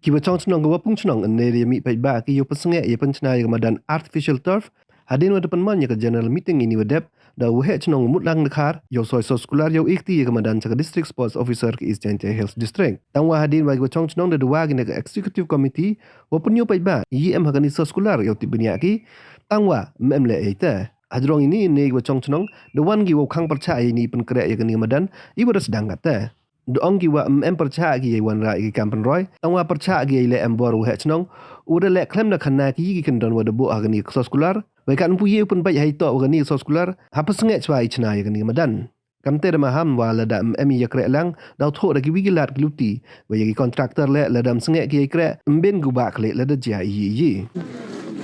Kiwa chong chnong gawa pung chnong ne ri mi pai ba ki yo pasnge ye panchna ye madan artificial turf hadin wa depan man ye ka general meeting ini wadep da wo he chnong mut lang khar yo soy so scholar yo ikti ye ka madan cha district sports officer ki East Chancha Health District tang wa hadin wa chong chnong de wa gi ne executive committee wa pun yo pai ba yi em ha ni so scholar yo ti bnya ki tang wa mem le ite adrong ini ne wa chong chnong de wan gi wo khang parcha ini pen kre ye ka ni madan i wa sedang kata doong ki wa percaya ki wan ra ki kampen roy tang wa percaya ki le bor he chnong udah le klem na khana ki kan don wa de bo agni soskular bai kan pu ye pun bai hai to agni soskular ha pasnge chwa ichna ye ni madan kamte ma ham wa la da ya kre lang daw tho da ki wigilat gluti bai ki contractor le la dam snge ki kre mben gu ba kle la da ja yi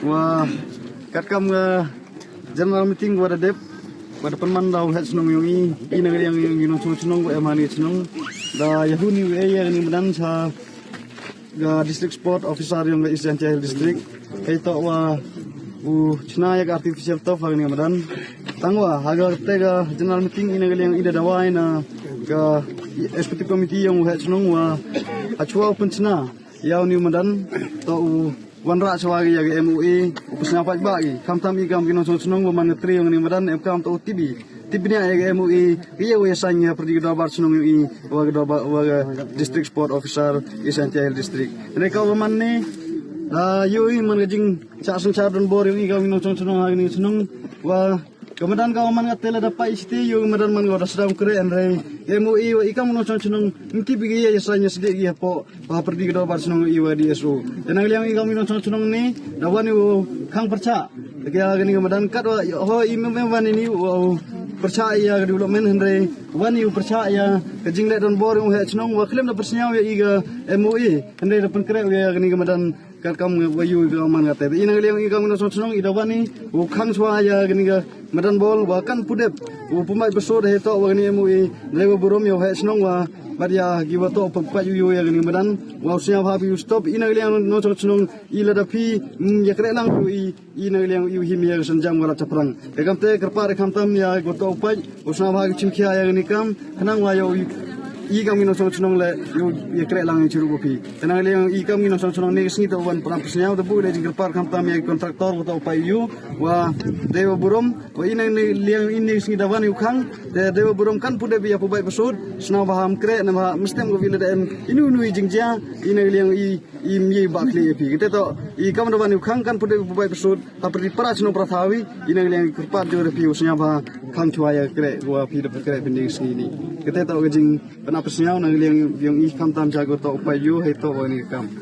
wa kat kam general meeting wa da dep pada pemandau het senong yungi ina yang yungi senong ko emani senong da yahuni we ya ni medan sa ga district sport officer yang East Chancha Health District kaito wa chna ya artificial turf ni medan tangwa haga tega general meeting ina yang ida dawai na ga executive committee yang het senong wa achwa penchna ya ni medan to wanra sewagi ya MUI upasnya apa bagi kamtam ikam kino sonong waman tri yang ni madan kam to tibi tibnya ya MUI iya wesanya pergi dabar sonong UI waga district sport officer East Chancha Health District mereka waman ni yui mengajing sasung don bor yang ikam kino sonong hari ni sonong wa kemudian kau man ngatela dapat isti yo kemudian man goda sedang kere andre MUI wa ikam no sonong mungkin bigi ya sanya sedek ya po pergi ke dabar sonong iwa di SO dan yang ikam no sonong ni dawan yo kang perca kaya gani kemudian kat ho imam ini percaya development andre wani percaya kejing le don bor yo sonong wa klem na persnya ya iga MUI andre depan kere ya gani kemudian kat kamu wayu man ngate ina yang ikam no sonong idawani wo kang swaya gani ga medan bol bahkan pudep pemain besar heto wani MUI lewa burom yo he snong wa badia giwa to pa yu ya gani medan wa sia habi stop ina liang no snong ila da pi ya kre lang yu ina liang yu him ya sanjam wala chaprang e kam te kerpa kam tam ya go to pa usna bhag chimkhia ya gani kam kanang wa yo ikam ino sonong le yo kre lang chiru pi tenang le ikam ino sonong ne singi to wan pram pesnya to bu le jingkar par kam tam ya kontraktor to pa yu wa dewa burom wa ina liang ini singi dawan yu khang dewa burom kan pude biya pubai besud sna baham kre na mestem go vile dem inu jingja ina liang i mi bakli pi kita to ikam dawan yu khang kan pude pubai besud tapri para sno prathawi ina liang kerpat jo pi usnya ba khang chwaya kre wa pi de kre binding singi ni kita to jing pesnya nang yang ikam tam jago to upayu hai to wani kam